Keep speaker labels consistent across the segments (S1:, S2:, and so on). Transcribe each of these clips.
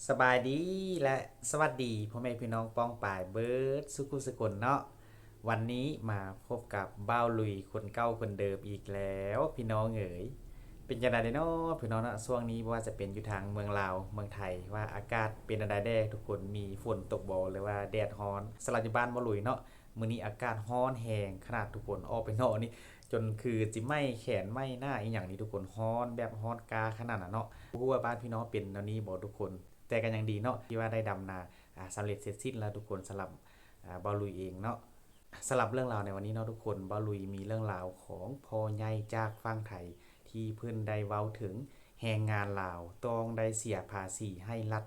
S1: สบายดีและสวัสดีพ่อแม่พี่น้องป้องป่ายเบิร์ดสุขุสกลเนาะวันนี้มาพบกับบ้าวลุยคนเก่าคนเดิมอีกแล้วพี่น้องเอ๋ยเป็นจังไดเนาะพี่น้องเนาะช่วงนี้ว่าจะเป็นอยู่ทางเมืองลาวเมืองไทยว่าอากาศเป็นอันใดแดทุกคนมีฝนตกบ่หรือว่าแดดร้อนสลับอยู่บ้านบ่ลุยเนาะมื้อนี้อากาศร้อนแรงขนาดทุกคนออกไปนอกนี่จนคือจิไหม้แขนไหม้หน้าอีหยังนี่ทุกคนร้อนแบบร้อนกาขนาดน่ะเนาะบ่ฮู้ว่าบ้านพี่น้องเป็นแนวนี้บ่ทุกคน แต่กันยังดีเนาะที่ว่าได้ดำนาสำเร็จเสร็จสิ้นแล้วทุกคนสำหรับบอลลุยเองเนาะสำหรับเรื่องราวในวันนี้เนาะทุกคนบอลลุยมีเรื่องราวของพ่อใหญ่จากฝั่งไทยที่เพิ่นได้เว้าถึงแรงงานลาวต้องได้เสียภาษีให้รัฐ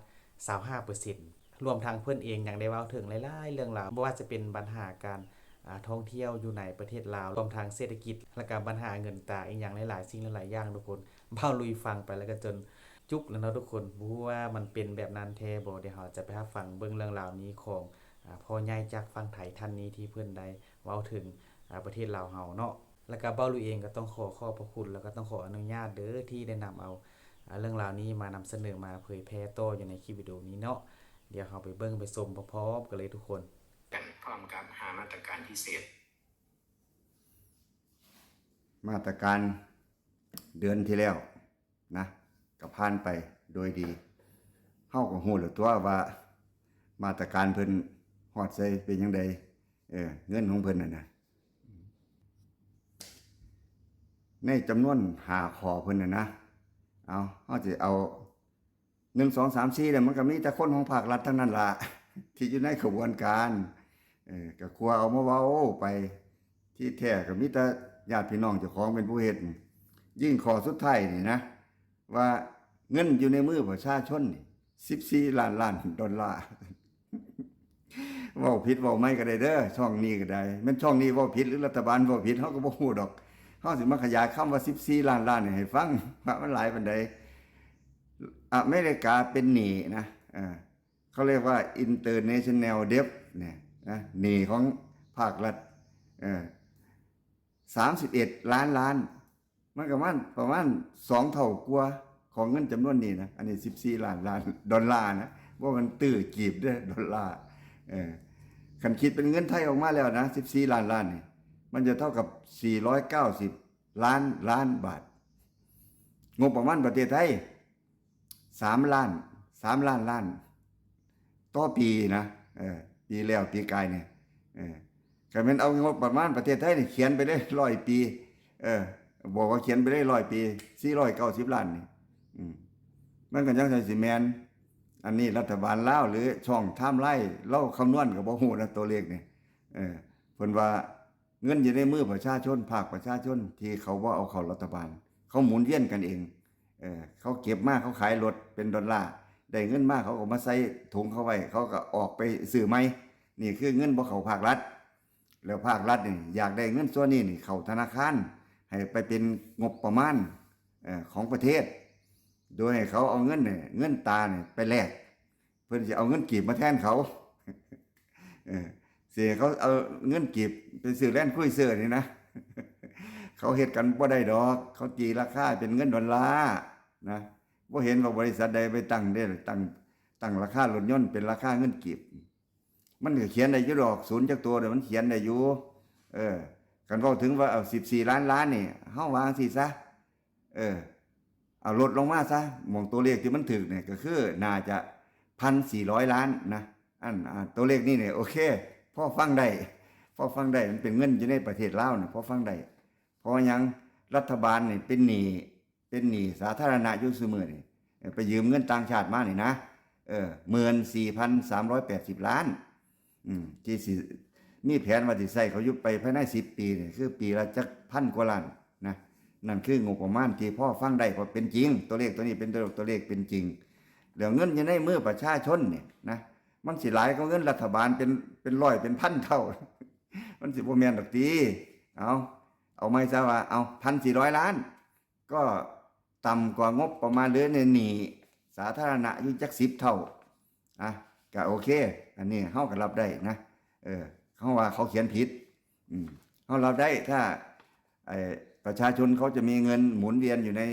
S1: 25%รวมทั้งเพิ่นเองยังได้เว้าถึงหลายๆเรื่องราวบ่ว่าจะเป็นปัญหาการท่องเที่ยวอยู่ในประเทศลาวรวมทั้งเศรษฐกิจและก็ปัญหาเงินตราอีกอย่างหลายๆสิ่งหลายๆอย่างทุกคนบอลลุยฟังไปแล้วก็จน จุกแล้วเนาะทุกคนบ่ฮู้ว่ามันเป็นแบบนั้นแท้บ่เดี๋ยวเราจะไปรับฟังเบิ่งเรื่องราวนี้ของพ่อใหญ่จากฝั่งไทยท่านนี้ที่เพิ่นได้เว้าถึงประเทศลาวเฮาเนาะแล้วก็เบ้าลุยเองก็ต้องขอขอบพระคุณแล้วก็ต้องขออนุญาตเด้อที่ได้นำเอาเรื่องราวนี้มานำเสนอมาเผยแพร่ต่ออยู่ในคลิปวิดีโอนี้เนาะเดี๋ยวเราไปเบิ่งไปชมพร้อมๆกันเลยทุกคน
S2: กันพร้อมกับหามาตรการพิเศษ
S3: มาตรการเดือนที่แล้วนะก็ผ่านไปโดยดีเฮาก็ฮู้แล้วตัวว่ามาตรการเพิ่นฮอดใส่เป็นจังไดเงินของเพิ่นน่ะนะในจำนวน5ข้อเพิ่นน่ะนะเฮาสิเอา1 2 3 4เนี่ยมันก็มีแต่คนของภาครัฐทั้งนั้นล่ะที่อยู่ในกระบวนการก็กลัวเอามาเว้าไปที่แท้ก็มีแต่ญาติพี่น้องเจ้าของเป็นผู้เฮ็ดยิ่งข้อสุดท้ายนี่นะว่าเงินอยู่ในมือประชาชนนี่14ล้านดอลลาร์เว้าผิดเว้าไม่ก็ได้เด้อช่องนี้ก็ได้แม่นช่องนี้เว้าผิดหรือรัฐบาลเว้าผิดเฮาก็บ่ฮู้ดอกเฮาสิมาขยายคำว่า14ล้านนี่ให้ฟังว่ามันหลายปานใดอเมริกาเป็นหนี้นะเขาเรียกว่า International Debt เนี่ยนะหนี้ของภาครัฐ31ล้านมันก็ประมาณ2เท่ากว่าของเงินจำนวนนี้นะอันนี้14ล้านดอลลาร์นะว่ามันตื้อกีบเด้อดอลลาร์คันคิดเป็นเงินไทยออกมาแล้วนะ14ล้านนี่มันจะเท่ากับ490ล้านบาทงบประมาณประเทศไทย3ล้านต่อปีนะปีแล้วปีกายเนี่ยก็แม่นเอางบประมาณประเทศไทยนี่เขียนไปได้100ปีบอกว่าเขียนไปได้100ปี490ล้านนี่มันก็ยังสิแม่นอันนี้รัฐบาลลาวหรือช่องไทม์ไลน์เราคำนวณก็บ่ฮู้นะตัวเลขนี่เพิ่นว่าเงินอยู่ในมือประชาชนภาคประชาชนที่เขาบ่เอาเข้ารัฐบาลเขาหมุนเวียนกันเองเขาเก็บมาเขาขายรถเป็นดอลลาร์ได้เงินมาเขาก็มาใส่ถุงเขาไว้เขาก็ออกไปซื้อใหม่นี่คือเงินบ่เข้าภาครัฐแล้วภาครัฐนี่อยากได้เงินส่วนนี้นี่เข้าธนาคารให้ไปเป็นงบประมาณของประเทศโดยให้เขาเอาเงินเนี่ยเงินตาเนี่ยไปแลกเพื่อจะเอาเงินกีบมาแทนเขาเสียเขาเอาเงินกีบไปซื้อแลนด์คุยเสื้อนี่นะเขาเฮ็ดกันบ่ได้ดอกเขาตีราคาเป็นเงินดอลลาร์นะบ่เห็นว่าบริษัทใดไปตั้งได้ตั้งราคารถยนต์เป็นราคาเงินกีบมันก็เขียนได้อยู่ดอกศูนย์จักตัวเดี๋ยวมันเขียนได้อยู่กันเว้าถึงว่าเอา14ล้านนี่เฮาวางสิซะเอาลดลงมาซะมองตัวเลขที่มันถึกเนี่ยก็คือน่าจะ 1,400 ล้านนะตัวเลขนี้เนี่ยโอเคพอฟังได้มันเป็นเงินอยู่ในประเทศลาวนะพอฟังได้เพราะยังรัฐบาลนี่เป็นหนี้สาธารณะอยู่ซุมื้อนี่ไปยืมเงินต่างชาติมานี่นะ14,380 ล้านที่สิมีแผนว่าสิใช้เขาอยู่ไปภายใน10ปีนี่คือปีละจักพันกว่าล้านนะนั่นคืองบประมาณที่พ่อฟังได้เพราะเป็นจริงตัวเลขตัวนี้เป็นตัวเลขเป็นจริงแล้วเงินอยู่ในมือประชาชนเนี่ยนะมันสิหลายกว่าเงินรัฐบาลเป็นร้อยเป็นพันเท่ามันสิบ่แม่นดอกติเอาไม่ซะว่าเอา 1,400 ล้านก็ต่ำกว่างบประมาณเหลือในหนี้สาธารณะอยู่จัก10เท่าก็โอเคอันนี้เฮาก็รับได้นะเขาว่าเขาเขียนผิดเฮารับได้ถ้าประชาชนเขาจะมีเงินหมุนเวียนอยู่ใน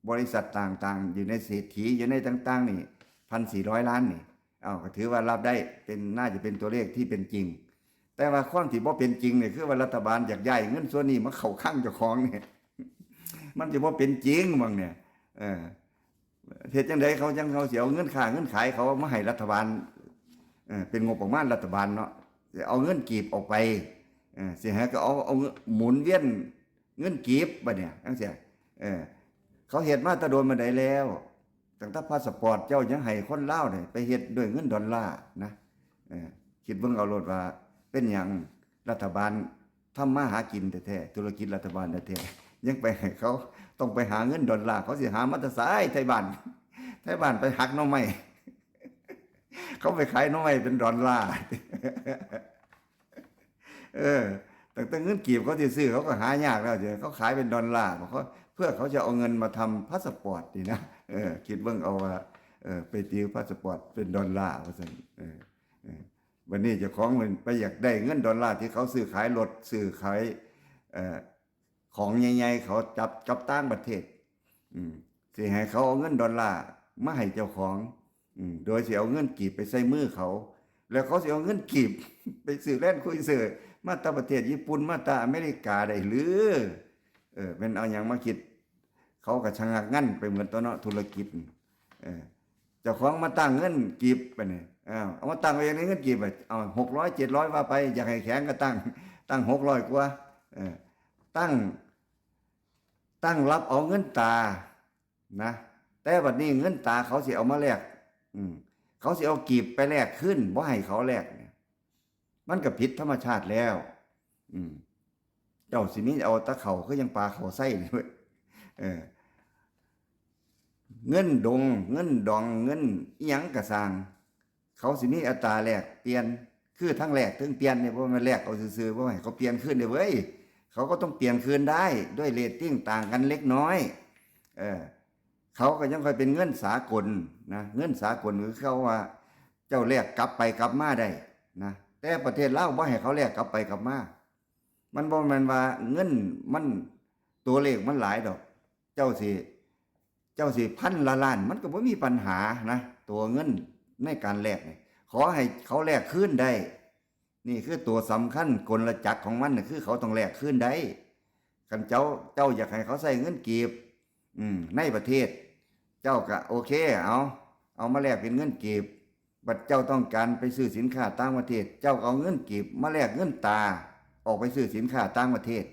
S3: บริษัทต่างๆอยู่ในเศรษฐีอยู่ในต่างๆนี่ 1,400 ล้านนี่ก็ถือว่ารับได้เป็นน่าจะเป็นตัวเลขที่เป็นจริง แต่ว่าความที่บ่เป็นจริงเนี่ยคือว่ารัฐบาลอยากย้ายเงินส่วนนี้มาเข้าข้างเจ้าของเนี่ยมันจะบ่เป็นจริงบางเนี่ยเฮ็ดจังไดเขาจังเขาสิเอาเงินค่าเงินขายเขามาให้รัฐบาลเป็นงบประมาณรัฐบาลเนาะสิเอาเงินกีบออกไปสิให้ก็เอาหมุนเวียนเงินกีบบัดเนี่ยจังซี่เขาเฮ็ดมาแตะโดนมาได้แล้วตั้งแต่พาสปอร์ตเจ้ายังให้คนลาวเนี่ยไปเฮ็ดด้วยเงินดอลลาร์นะคิดเบิ่งเอาโลดว่าเป็นหยังรัฐบาลทำมาหากินแท้ๆธุรกิจรัฐบาลแท้ๆยังไปให้เขาต้องไปหาเงินดอลลาร์เขาสิหามาแต่ไสไทยบ้านไปหักหน่อไม้ เขาไปขายหน่อไม้เป็นดอลลาร์ ตั้งแต่เงินกีบเขาสิซื้อเขาก็หายากแล้วเดี๋ยวเขาขายเป็นดอลลาร์เพราะเพื่อเขาจะเอาเงินมาทำพาสปอร์ตนี่นะคิดเบิ่งเอาว่าไปตีพาสปอร์ตเป็นดอลลาร์ว่าซั่นวันนี้เจ้าของมันไปอยากได้เงินดอลลาร์ที่เขาซื้อขายรถซื้อขายของใหญ่ๆเขาจับกับต่างประเทศสิให้เขาเอาเงินดอลลาร์มาให้เจ้าของโดยสิเอาเงินกีบไปใส่มือเขาแล้วเขาสิเอาเงินกีบ ไปซื้อแล่นคุยซื้อมาตาประเทศญี่ปุ่นมาตาอเมริกาได้หรือเป็นเอาหยังมาคิดเขาก็ชะงักงั่นไปเหมือนตัวเนาะธุรกิจเจ้าของมาตั้งเงินกีบไปนี่เอามาตั้งไว้อย่างนี้เงินกีบไปเอา600 700ว่าไปอยากให้แข็งก็ตั้ง600กว่าตั้งรับเอาเงินตานะแต่บัดนี้เงินตาเขาสิเอามาแลกเขาสิเอากีบไปแลกขึ้นบ่ให้เขาแลกเนี่ยมันก็ผิดธรรมชาติแล้วเจ้าสิมีเอาตะเข่าคือยังปลาเข่าไส้นี่เว้ยเงินดองเงินอิหยังก็สร้างเขาสิมีอัตราแลกเปลี่ยนคือทั้งแลกทั้งเปลี่ยนเนี่ยบ่แม่นแลกเอาซื่อๆบ่ให้เขาเปลี่ยนคืนเด้อเว้ยเขาก็ต้องเปลี่ยนคืนได้ด้วยเรตติ้งต่างกันเล็กน้อยเขาก็ยังค่อยเป็นเงินสากลนะเงินสากลคือเขาว่าเจ้าแลกกลับไปกลับมาได้นะแต่ประเทศลาวบ่ให้เขาแลกกลับไปกลับมามันบ่แม่นว่าเงินมันตัวเลขมันหลายดอกเจ้าสิพันละล้านมันก็บ่มีปัญหานะตัวเงินในการแลกนี่ขอให้เขาแลกคืนได้นี่คือตัวสำคัญกลจักรของมันน่ะคือเขาต้องแลกคืนได้คันเจ้าอยากให้เขาใช้เงินกีบในประเทศเจ้าก็โอเคเอามาแลกเป็นเงินกีบบัดเจ้าต้องการไปซื้อสินค้าต่างประเทศเจ้าเอาเงินกีบมาแลกเงินตาออกไปซื้อสินค้าต่างประเทศ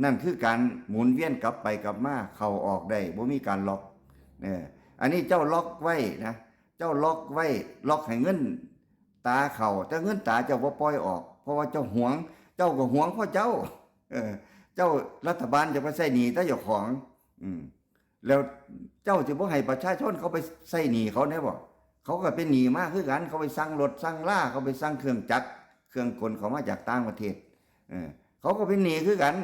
S3: นั่นคือการหมุนเวียนกลับไปกลับมาเข้าออกได้บ่มีการล็อกอันนี้เจ้าล็อกไว้นะเจ้าล็อกไว้ล็อกให้เงินตาเข้าแต่เงินตาเจ้าบ่ปล่อยออกเพราะว่าเจ้าหวงเจ้าก็หวงเพราะเจ้าเจ้ารัฐบาลจะไปใช้หนี้แต่เจ้าของแล้วเจ้าสิบ่ให้ประชาชนเขาไปใช้หนี้เขาแน่บ่เขาก็เป็นหนี้มากคือกันเขาไปสั่งรถสั่งล่าเขาไปสั่งเครื่องจักรเครื่องกลเขามาจากต่างประเทศเขาก็เป็นหนี้คือกัน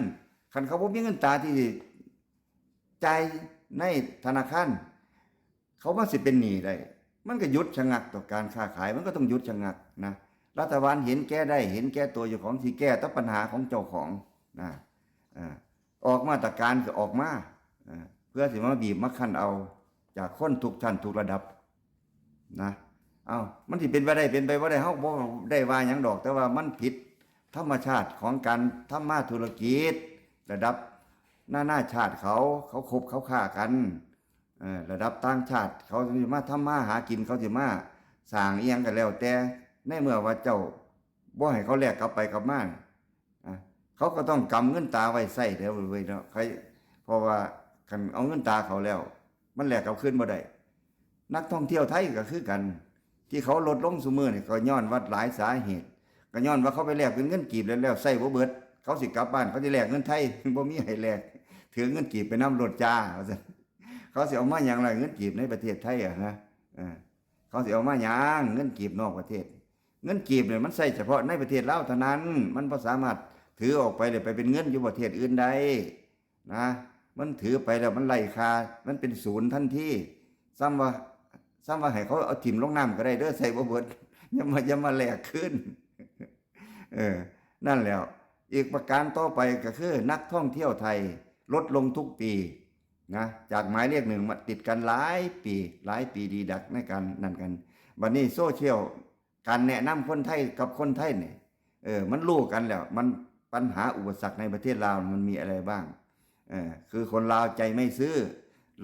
S3: คันเขาบ่มีเงินตาที่จ่ายในธนาคารเขามาสิเป็นหนี้ได้มันก็หยุดชะงักต่อการค้าขายมันก็ต้องหยุดชะงักนะรัฐบาลเห็นแก้ได้เห็นแก้ตัวเจ้าของสิแก้แต่ปัญหาของเจ้าของนะออกมาตรการก็ออกมาเพื่อสิมาบีบมาคั่นเอาจากคนทุกชั้นทุกระดับนะมันสิเป็นไปได้เป็นไปบ่ได้เฮาบ่ได้ว่าหยังดอกแต่ว่ามันผิดธรรมชาติของการทำมาธุรกิจระดับนานาชาติเขาคบเขาค้ากันระดับต่างชาติเขาสิมาทำมาหากินเขาสิมาสร้างอีหยังก็แล้วแต่ในเมื่อว่าเจ้าบ่ให้เขาแลกกลับไปกลับมาเขาก็ต้องกำเงินตาไว้ใส่เด้อเว้ยเนาะเพราะว่าคันเอาเงินตาเขาแล้วมันแลกกลับคืนบ่ได้นักท่องเที่ยวไทยก็คือกันที่เขาลดลงซุมื้อนี่ก็ย้อนว่าหลายสาเหตุก็ย้อนว่าเขาไปแลกเป็นเงินกีบแล้วใช้บ่เบิดเขาสิกลับบ้านเขาสิแลกเงินไทยบ่มีให้แลกถือเงินกีบไปนำรถจ้าว่าซั่นเขาสิเอามาหยังล่ะเงินกีบในประเทศไทยนะเขาสิเอามาหยังเงินกีบนอกประเทศเงินกีบเนี่ยมันใช้เฉพาะในประเทศลาวเท่านั้นมันบ่สามารถถือออกไปเลยไปเป็นเงินอยู่ประเทศอื่นได้นะมันถือไปแล้วมันไร้ค่ามันเป็นศูนย์ทันทีซ้ำว่าให้เขาเอาถิ่มลงน้ำก็ได้เด้อใส่บ่เบิดอย่ามาแลกคืนนั่นแล้วอีกประการต่อไปก็คือนักท่องเที่ยวไทยลดลงทุกปี นะจากหมายเลขหนึ่งมาติดกันหลายปีดีดักในการนั่นกันบัดนี้โซเชียลการแนะนำคนไทยกับคนไทยเนี่ยมันรู้กันแล้วมันปัญหาอุปสรรคในประเทศลาวมันมีอะไรบ้างคือคนลาวใจไม่ซื้อ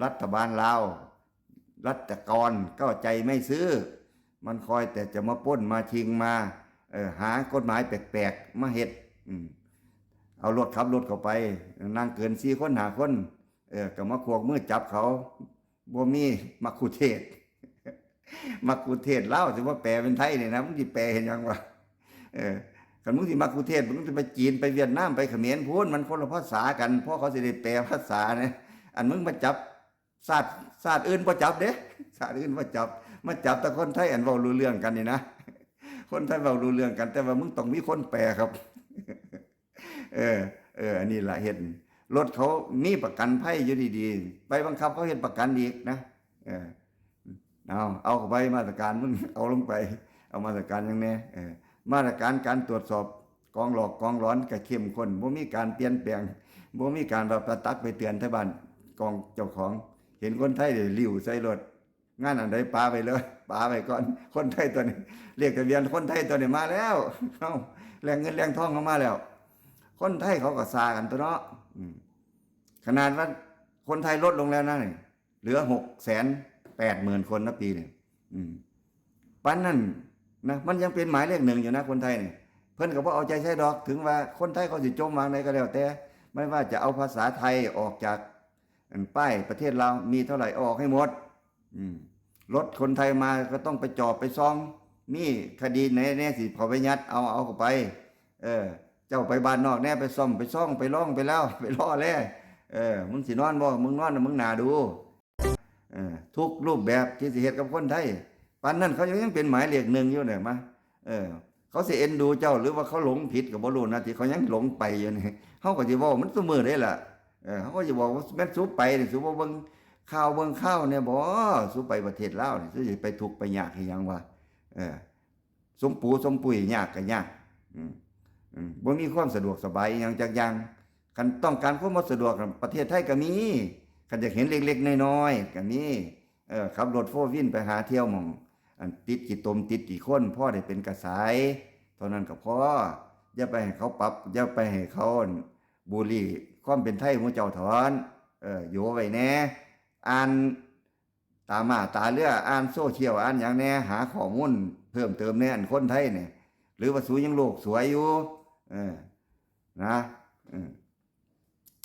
S3: รัฐบาลลาวรัฐกรก็ใจไม่ซื้อมันคอยแต่จะมาปล้นมาชิงมาหากฎหมายแปลกๆมาเฮ็ดเอารถขับรถเข้าไปนั่งเกิน4 คน5 คนก็มาควงมือจับเขาบ่มีมักคุเทศก์มักคุเทศก์ลาวสิว่าแปลเป็นไทยนี่นะมึงสิแปลเห็นยังวะคันมึงสิมักคุเทศก์มึงสิไปจีนไปเวียดนามไปเขมรพูนมันคนละภาษากันเพราะเขาสิได้แปลภาษาเนี่ยอันมึงมาจับชาติอื่นบ่จับเด้ชาติอื่นบ่จับมาจับแต่คนไทยอันเว้ารู้เรื่องกันนี่นะคนไทยเว้ารู้เรื่องกันแต่ว่ามึงต้องมีคนแปลครับอันนี้ล่ะเฮ็ดรถเขามีประกันภัยอยู่ดีๆไปบังคับเขาเฮ็ดประกันอีกนะเอาเข้าไปมาตรการมึงเอาลงไปเอามาตรการอย่างแน่มาตรการการตรวจสอบกองหลอกกองร้อนก็เข้มข้นบ่มีการเปลี่ยนแปลงบ่มีการแบบตักไปเตือนไทบ้านกองเจ้าของเห็นคนไทยได้ลิ้วใส่รถงานอันใดปาไปเลยปาไปก่อนคนไทยตัวนี้เรียกทะเบียนคนไทยตัวนี้มาแล้วเอ้าแรงเงินแรงทองเข้ามาแล้วคนไทยเขาก็ซากันตัวเนาะขนาดว่าคนไทยลดลงแล้วนะนี่เหลือ680,000 คนนะปีนี่ปันนั่นนะมันยังเป็นหมายเลขหนึ่งอยู่นะคนไทยนี่เพิ่นก็บ่เอาใจใส่ดอกถึงว่าคนไทยเขาสิจมวางไหนก็แล้วแต่ไม่ว่าจะเอาภาษาไทยออกจากป้ายประเทศเรามีเท่าไหร่ออกให้หมดรถคนไทยมาก็ต้องไปจอบไปซ่องมีคดีไหนแน่สิเขาไปยัดเอาเข้าไปเจ้าไปบ้านนอกแน่ไปซ่อมไปซ่องไปล่องไปแล้วไปล่อแล้วมึงสินอนบ่มึงนอนมึงหนาดูทุกรูปแบบที่สิเฮ็ดกับคนไทยปานนั้นเขายังเป็นหมายเลขหนึ่งอยู่เนี่ยมาเขาสิเอ็นดูเจ้าหรือว่าเขาหลงผิดก็บ่รู้นะที่เขายังหลงไปอยู่นี่เฮาก็สิเว้ามันซุมื้อได้ล่ะเขาก็สิบอกว่าแม่นสูไปนี่สูบ่เบิ่งข่าวเนี่ยบ่สูไปประเทศลาวนี่สิไปทุกข์ไปยากให้หยังวะสมปุ๋ยยากก็ยากบ่มีความสะดวกสบายหยังจักอย่างคันต้องการความสะดวกประเทศไทยก็มีคันอยากเห็นเล็กๆน้อยๆก็มีขับรถโฟร์วินไปหาเที่ยวหม่องอันติดกี่ตมติดกี่คนพ่อได้เป็นกระสายเท่านั้นก็พออย่าไปให้เขาปรับอย่าไปให้เขาบูลลี่ความเป็นไทยของเจ้าถอนอยู่ไว้แน่อ่านตามาตาเรืออ่านโซเชียลอ่านหยังแน่หาข้อมูลเพิ่มเติมแน่อันคนไทยเนี่ยหรือว่าสูยังโลกสวยอยู่นะ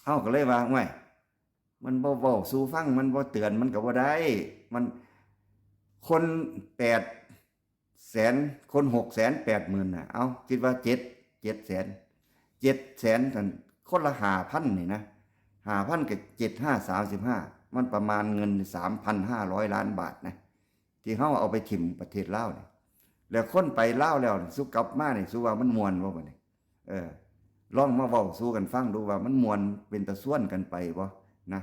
S3: เฮาก็เลยว่าห่วยมันบ่เว้าสู่ฟังมันบ่เตือนมันก็บ่ได้มันคน800,000คน680,000น่ะเอาคิดว่า700,000กันคนละ 5,000 นี่นะ 5,000 กับ7535มันประมาณเงิน 3,500 ล้านบาทนะที่เฮาเอาไปถิ่มประเทศลาวนี่แล้วคนไปลาวแล้วสุกลับมานี่สุว่ามันม่วนบ่บัดนี้ลองมาเว้าสู่กันฟังดูว่ามันม่วนเป็นตะส่วนกันไปบ่นะ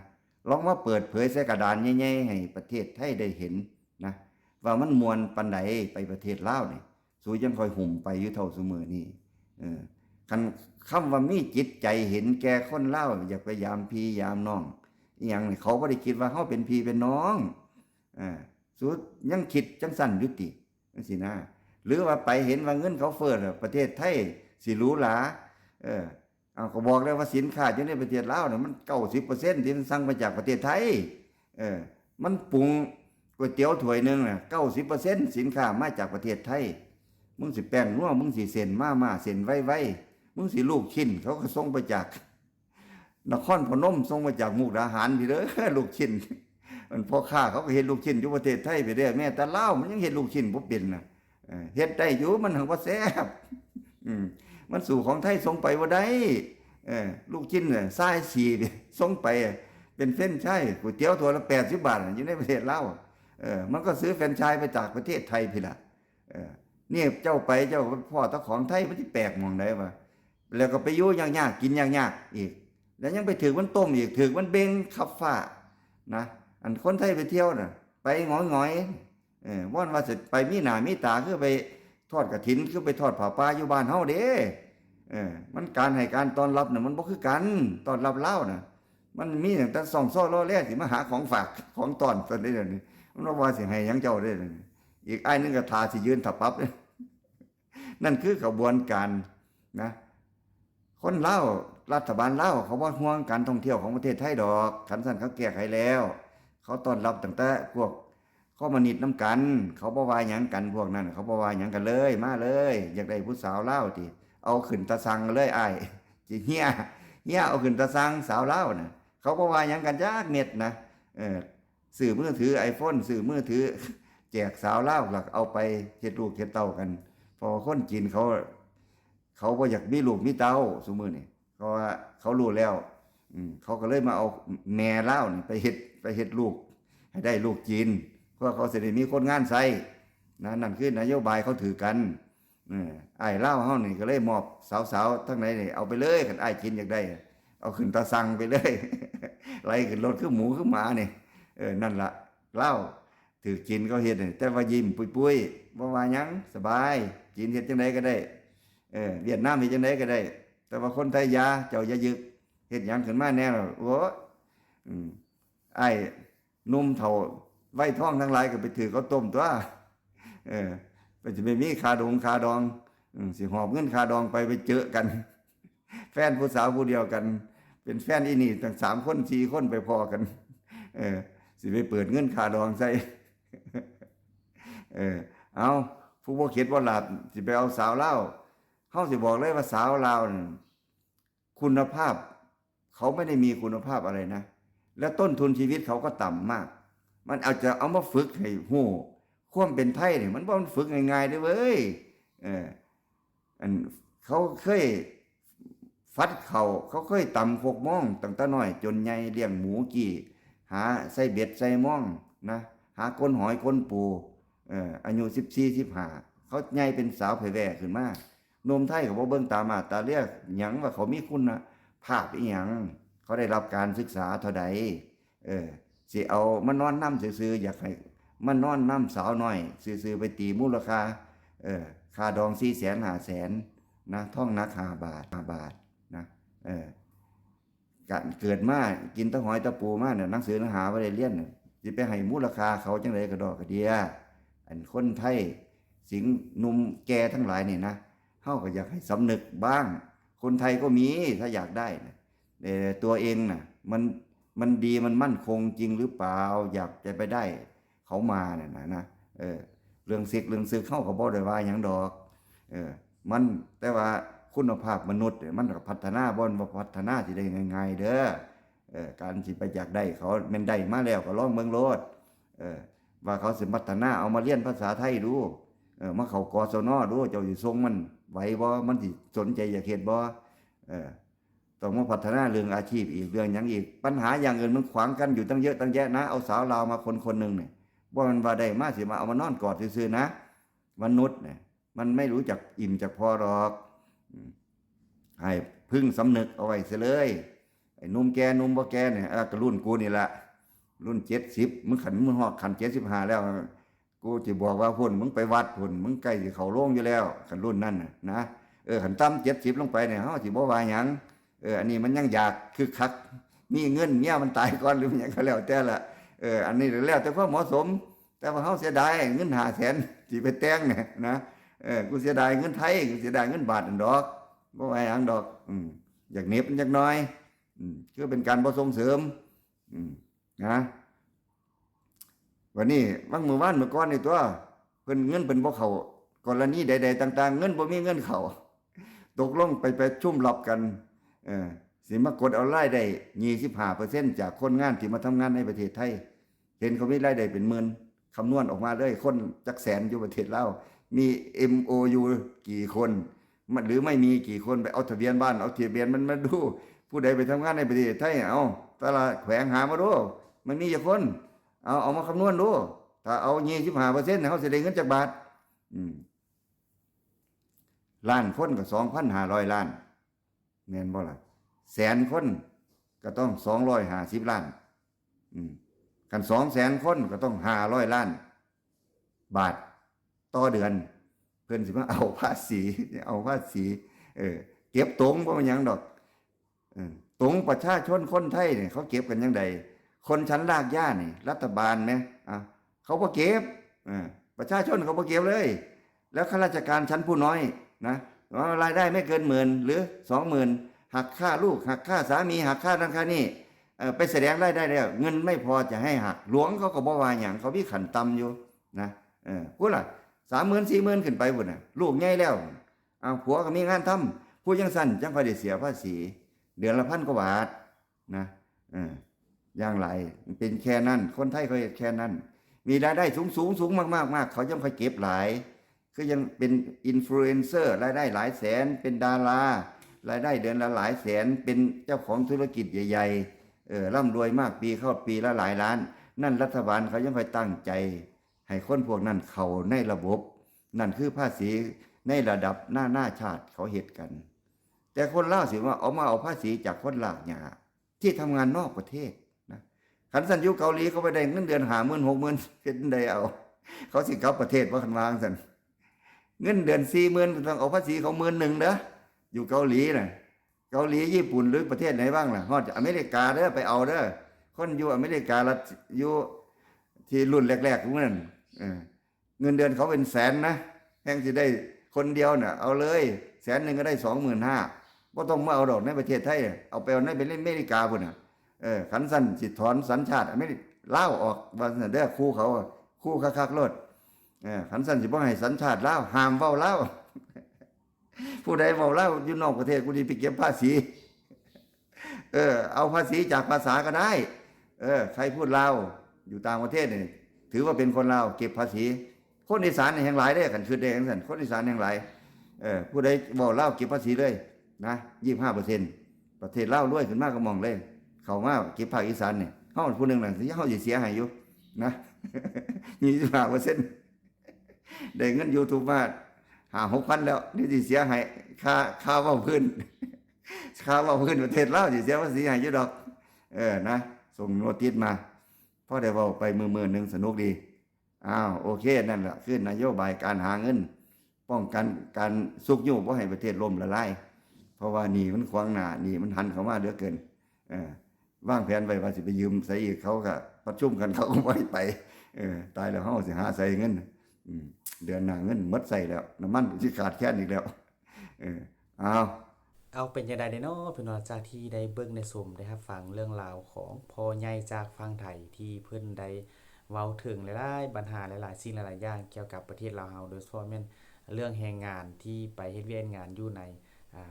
S3: ลองมาเปิดเผยใส่กระดานใหญ่ๆให้ประเทศไทยได้เห็นนะว่ามันม่วนปานใดไปประเทศลาวนี่สู้ยังค่อยหุ่มไปอยู่เท่าซุมื้อนี้คันคำว่ามีจิตใจเห็นแก่คนลาวอยากไปยามพี่ยามน้องอีหยังนี่เขาบ่ได้คิดว่าเฮาเป็นพี่เป็นน้องสู้ยังคิดจังซั่นอยู่ติจังซี่นะหรือว่าไปเห็นว่าเงินเขาเฟ้อประเทศไทยสิหรูหราเอาก็บอกแล้วว่าสินค้าอยู่ในประเทศลาวน่ะมัน 90% ที่มันสั่งมาจากประเทศไทยมันปรุงก๋วยเตี๋ยวถ้วยนึงน่ะ 90% สินค้ามาจากประเทศไทยมึงสิแป้งนัวมึงสิเส้นมาเส้นไว้มึงสิลูกชิ้นเขาก็ส่งไปจากนครพนมส่งมาจากมุกดาหารพี่เด้อลูกชิ้นมันพ่อค้าเขาก็เฮ็ดลูกชิ้นอยู่ประเทศไทยไปเด้อแม้แต่ลาวมันยังเฮ็ดลูกชิ้นบ่เป็นน่ะเฮ็ดได้อยู่มันหังบ่แซ่บมันสู่ของไทยส่งไปบ่ได้ลูกชิ้นน่ะทรายสีส่งไปเป็นเฟรนไชส์ก๋วยเตี๋ยวถ้วยละ80 บาทอยู่ในประเทศลาวมันก็ซื้อแฟรนไชส์ไปจากประเทศไทยพี่ล่ะนี่เจ้าไปเจ้าพ่อตะของไทยมันสิแปลกหม่องใดวะแล้วก็ไปอยู่ยากๆกินยากๆอีกแล้วยังไปถึกมันต้มอีกถึกมันเบ่งขับฟ้านะอันคนไทยไปเที่ยวน่ะไปหงอยๆว่อนว่าสิไปมีหน้ามีตาคือไปทอดกฐินคือไปทอดผ้าป่าอยู่บ้านเฮาเด้มันการให้การต้อนรับน่ะมันบ่คือกันต้อนรับลาวน่ะ มันมีตั้งแต่ส่องซ้อล้อแล่สิมาหาของฝากของตอนตอนนี้เดี๋ยวนี้มันว่าสิให้หยังเจ้าได้เดี๋ยวนี้อีกอ้ายหนึงก็ทาสิยืนถ้าปรับเลยนั่นคือกระบวนการนะคนลาวรัฐบาลลาวเขาบ่ห่วงการท่องเที่ยวของประเทศไทยดอกคันซั่นเขาแก้ไขแล้ว เขาต้อนรับตั้งแต่พวกคอมมิวนิสต์น้ำกัน เขาบ่ว่าหยังกันพวกนั้นเขาบ่ว่าหยังกันเลยมาเลย อยากได้ผู้สาวลาวติเอาขึ้นตะสังเลยอ้ายสิเฮียเอาขึ้นตะสังสาวลาวน่ะเขาบ่ว่าหยังกันจักเม็ดนะซื้อมือถือ iPhone ซื้อมือถือแจกสาวลาวหลักเอาไปเฮ็ดลูกเฮ็ดเต้ากันพอคนจีนเขาบ่อยากมีลูกมีเต้าซุมื้อนี่เพราะว่าเขารู้แล้วเขาก็เลยมาเอาแม่ลาวนี่ไปเฮ็ดลูกให้ได้ลูกจีนเพื่อเขาสิได้มีคนงานใส่นะนั่นคือนโยบายเขาถือกันอ้ายลาวเฮานี่ก็เลยมอบสาวๆทั้งไหนนี่เอาไปเลยคันอ้ายจีนอยากได้เอาขึ้นตาสังไปเลย ไล่ขึ้นรถคือหมูคือหมานี่นั่นล่ะลาวถือจีนเขาเฮ็ดนี่แต่ว่ายิ้มปุ้ยๆบ่ว่าหยังสบายจีนเฮ็ดจังได๋ก็ได้เวียดนามเฮ็ดจังได๋ก็ได้แต่ว่าคนไทยเจ้าอย่ายึกเฮ็ดหยังขึ้นมาแน่ล่ะโอ้อ้ายนุ่มเฒ่าไว้ท้องทั้งหลายก็ไปถือเขาต้มตัวไปสิไปมีคาดองสิหอบเงินคาดองไปเจอกันแฟนผู้สาวผู้เดียวกัน เป็นแฟนอีนี่ตั้ง3คน4คนไปพอกันสิไปเปิดเงินคาดองใส่เอาผู้บ่เข็ดบ่หลับสิไปเอาสาวลาวเฮาสิบอกเลยว่าสาวลาวคุณภาพเขาไม่ได้มีคุณภาพอะไรนะและต้นทุนชีวิตเขาก็ต่ำมากมันอาจจะเอามาฝึกให้ฮู้ความเป็นไทยนี่มันบ่มันฝึกง่ายๆเด้อเว้ยอันเขาเคยฟัดเขาเคยตำโคกม่องตั้งแต่น้อยจนใหญ่เลี้ยงหมูกี่หาใส่เบ็ดใส่ม่องนะหาก้นหอยก้นปูอายุ14 15เขาใหญ่เป็นสาวไผแว่ขึ้นมานมไทยก็บ่เบิ่งตามาตาเรียกหยังว่าเขามีคุณภาพอีหยังเขาได้รับการศึกษาเท่าใดสิเอามานอนนำซื่อๆอยากให้มานอนนำสาวน้อยซื่อๆไปตีมูลค่าค่าดอง 400,000 500,000นะท่องนัก5 บาทนะเกิดมากินแตะหอยตะปูมาเนี่ยหนังสือเนื้อหาบ่ได้เรียนสิไปให้มูลค่าเขาจังได๋ก็ดอกกระเดียอันคนไทยสิงหนุ่มแก่ทั้งหลายนี่นะเฮาก็อยากให้สำนึกบ้างคนไทยก็มีถ้าอยากได้นะตัวเองน่ะมันดีมันมั่นคงจริงหรือเปล่าอยากจะไปได้เขามาเนี่ยนะเรื่องศึกเข้าก็บ่ได้ว่าหยังดอกมันแต่ว่าคุณภาพมนุษย์มันก็พัฒนาบ่พัฒนาสิได้ง่ายๆเด้อการสิไปอยากได้เขาแม่นได้มาแล้วก็ลองเบิ่งโลดว่าเขาสิพัฒนาเอามาเรียนภาษาไทยดูมาเข้ากศนดูเจ้าสิส่งมันไหวบ่มันสิสนใจอยากเฮ็ดบ่ต้องมาพัฒนาเรื่องอาชีพอีกเรื่องหยังอีกปัญหาอย่างอื่นมันขวางกันอยู่ตั้งเยอะตั้งแยะนะเอาสาวลาวมาคนๆนึงนี่บ่มันว่าได้มาสิมาเอามานอนกอดซื่อๆนะมนุษย์เนี่ยมันไม่รู้จักอิ่มจักพอหรอกให้พึ่งสำนึกเอาไว้เสียเลยไอ้หนุ่มแก่หนุ่มบ่แก่เนี่ยก็รุ่นกูนี่ละรุ่น70มึงขันมึงฮอดขัน75แล้วกูสิบอกว่าพุ่นมึงไปวัดพุ่นมึงใกล้สิเข้าโรงอยู่แล้วขันรุ่นนั้นน่ะนะขันต่ำ70ลงไปเนี่ยเฮาสิบ่ว่าหยังอันนี้มันยังอยากคึกคักมีเงินเมียมันตายก่อนหรือหยังก็แล้วแต่ละอันนี้แล้วแต่ความเหมาะสมแต่ว่าเฮาเสียดายเงิน500,000สิไปแต่งเนี่ยนะกูเสียดายเงินไทยกูเสียดายเงินบาทนั่นดอกบ่ว่าหยังดอกอยากเหน็บจักหน่อยคือเป็นการบ่ส่งเสริมนะวันนี้มื้อวานมื้อก่อนนี่ตัวเพิ่นเงินเพิ่นบ่เข้ากรณีใดๆต่างๆเงินบ่มีเงินเข้าตกลงไปชุ่มลับกันสิมากดเอารายได้ 25% จากคนงานที่มาทำงานในประเทศไทยเห็นเขามีรายได้เป็นหมื่นคำนวณออกมาเลยคนจักแสนอยู่ประเทศลาวมี MOU กี่คนหรือไม่มีกี่คนไปเอาทะเบียนบ้านเอาทะเบียนมันมาดูผู้ใดไปทำงานในประเทศไทยเอาแต่ละแขวงหามาดูมันมีกี่คนเอามาคำนวณดูถ้าเอา 25% เขาสิได้เงินจากบาทล้านคนก็ 2,500 ล้านแม่นบ่ล่ะแสนคนก็ต้อง250ล้านกัน200,000คนก็ต้อง500ล้านบาทต่อเดือนเพิ่นสิมาเอาภาษีเก็บตรงบ่มันหยังดอก ตรงประชาชนคนไทยเนี่ยเขาเก็บกันยังไงคนชั้นรากหญ้านี่รัฐบาลไหมอ่ะเขาบ่เก็บประชาชนเขาบ่เก็บเลย แล้วข้าราชการชั้นผู้น้อยนะรายได้ไม่เกิน10,000หรือ20,000หักค่าลูกหักค่าสามีหักค่านั่นค่านี่ไปแสดงรายได้แล้วเงินไม่พอจะให้หักหลวงเขาก็บ่ว่าอย่างเขามีขันต่ำอยู่นะพูดล่ะ30,000 40,000ขึ้นไปพุ่นน่ะลูกใหญ่แล้วเอาผัวก็มีงานทำผู้ยังสั้นจังค่อยได้เสียภาษีเดือนละ1,000 กว่าบาทนะอย่างไรเป็นแค่นั้นคนไทยเขาแค่นั้นมีรายได้สูงมากเขายังค่อยเก็บหลายคือยังเป็นอินฟลูเอนเซอร์รายได้หลายแสนเป็นดารารายได้เดือนละหลายแสนเป็นเจ้าของธุรกิจใหญ่ๆร่ำรวยมากปีเข้าปีละหลายล้านนั่นรัฐบาลเขายังค่อยตั้งใจให้คนพวกนั้นเข้าในระบบนั่นคือภาษีในระดับหน้าชาติเขาเฮ็ดกันแต่คนลาวสิว่าเอาภาษีจากคนลากหญ้าที่ทำงานนอกประเทศนะคันสันอยู่เกาหลีเขาไปได้เงินเดือน50,000 60,000เฮ็ดได้เอาเขาสิกลับประเทศว่าคันวางซั่นเงินเดือน40,000ต้องเอาภาษีเขา10,000เด้ออยู่เกาหลีน่ะเกาหลีญี่ปุ่นหรือประเทศไหนบ้างล่ะฮอดอเมริกาเด้อไปเอาเด้อคนอยู่อเมริกาละอยู่ที่รุ่นแรกๆพวกนั้นเงินเดือนเขาเป็นแสนนะแฮงสิได้คนเดียวน่ะเอาเลย100,000ก็ได้25,000บ่ต้องมาเอาดอกในประเทศไทยเอาไปเอาในเป็นอเมริกาพุ่นน่ะคันสั่นสิถอนสัญชาติอเมริกลาวออกว่าซั่นเด้อคู่เขาคู่คักๆโลดคันสั่นสิบ่ให้สัญชาติลาวห้ามเว้าลาวผู้ใดเว้าลาวอยู่นอกประเทศกูสิไปเก็บภาษีเอาภาษีจากภาษาก็ได้ใครพูดลาวอยู่ต่างประเทศนี่ถือว่าเป็นคนลาวเก็บภาษีคนอีสานนี่แห่งหลายเด้อคันคือได้จังซั่นคนอีสานแห่งหลายผู้ใดเว้าลาวเก็บภาษีเลยนะ25%ประเทศลาวรวยขึ้นมาก็มองเลยเข้ามาเก็บภาคอีสานนี่เฮาผู้หนึงน่ะสิเฮาสิเสียให้อยู่นะ25%ได้เงิน YouTube มา5-6,000แล้วนี่สิเสียให้ค่าเว้าพื้นค่าเว้าพื้นประเทศลาวสิเสียภาษีให้อยู่ดอกนะส่งโนติสมาพอได้เว้าไปมื้อนึงสนุกดีโอเคนั่นแหละคือนโยบายการหาเงินป้องกันการสุกยุ่งบ่ให้ประเทศล่มละลายเพราะว่าหนี้มันขวางหน้าหนี้มันหันเข้ามาเหลือเกินวางแผนไว้ว่าสิไปยืมไสอีกเขาก็ประชุมกันเขาก็บ่ให้ไปตายแล้วเฮาสิหาไสเงินเดือนหน้าเงินหมดใส่แล้วน้ำมันสิขาดแคลนอีกแล้วเอา
S1: เอาเป็นจังได๋เนาะพี่น้องจากที่ได้เบิ่งได้ชมได้รับฟังเรื่องราวของพ่อใหญ่จากฝั่งไทยที่เพิ่นได้เว้าถึงหลายๆปัญหาหลายๆสิ่งหลายๆอย่างเกี่ยวกับประเทศลาวเฮาโดยเฉพาะแม่นเรื่องแรงงานที่ไปเฮ็ดเวียกงานอยู่ใน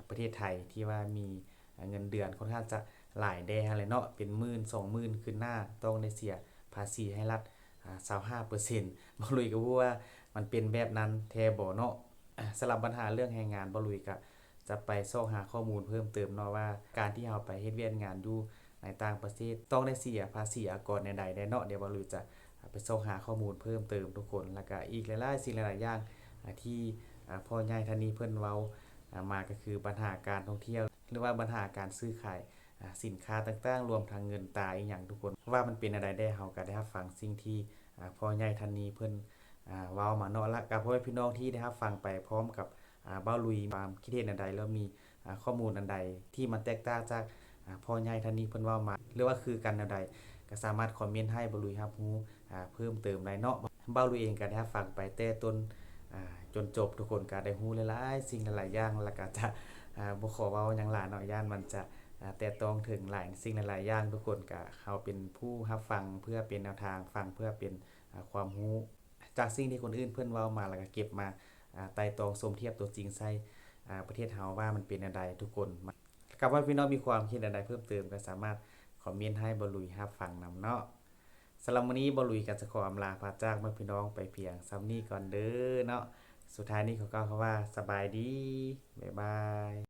S1: ประเทศไทยที่ว่ามีเงินเดือนค่อนข้างจะหลายแด่หั่นแหละเนาะเป็นหมื่น20,000ขึ้นหน้าต้องได้เสียภาษีให้รัฐ25%บ่รู้ก็ว่ามันเป็นแบบนั้นแท้บ่เนาะสำหรับปัญหาเรื่องแรงงานบ่รู้ก็จะไปซอกหาข้อมูลเพิ่มเติมเนาะว่าการที่เราไปเฮ็ดเวียกงานอยู่ในต่างประเทศต้องได้เสียภาษีอากรใดๆได้เนาะเดี๋ยวบ่รู้จะไปซอกหาข้อมูลเพิ่มเติมทุกคนแล้วก็อีกหลายๆสิ่งหลายๆอย่างที่พ่อใหญ่ท่านนี้เพิ่นเว้ามาก็คือปัญหาการท่องเที่ยวหรือว่าปัญหาการซื้อขายสินค้าต่างๆรวมทั้งเงินตราอีหยังทุกคนว่ามันเป็นอะไรได้เฮาก็ได้รับฟังสิ่งที่พ่อใหญ่ท่านนี้เพิ่นเว้ามาเนาะแล้วก็พ่อแม่พี่น้องที่ได้รับฟังไปพร้อมกับเบ้าลุยความคิดเห็นอันใดแล้วมีข้อมูลอันใดที่มันแตกต่างจากพ่อใหญ่ท่านนี้เพิ่นเว้ามาหรือว่าคือกันอันใดก็สามารถคอมเมนต์ให้เบ้าลุยรับรู้เพิ่มเติมได้เนาะเบ้าลุยเองก็ได้รับฟังไปแต่ต้นจนจบทุกคนก็ได้รู้หลายๆสิ่งหลายๆอย่างแล้วก็จะบ่ขอเว้าหยังหลายเนาะย่านมันจะแต่ต้องถึงหลายสิ่งหลายๆอย่างทุกคนก็เฮาเป็นผู้รับฟังเพื่อเป็นแนวทางฟังเพื่อเป็นความรู้จากสิ่งที่คนอื่นเพิ่นเว้ามาแล้วก็เก็บมาไต่ตองสมเทียบตัวจริงใส่ประเทศเฮาว่ามันเป็นอันใดทุกคนกับว่าพี่น้องมีความคิดอันใดเพิ่มเติมก็สามารถคอมเมนต์ให้บ่ลุยรับฟังนำเนาะสำหรับมื้อนี้บ่ลุยก็จะขออำลาพาจากพี่น้องไปเพียงส่ำนี้ก่อนเด้อเนาะสุดท้ายนี้ขอกล่าวคำว่าสบายดีบ๊ายบาย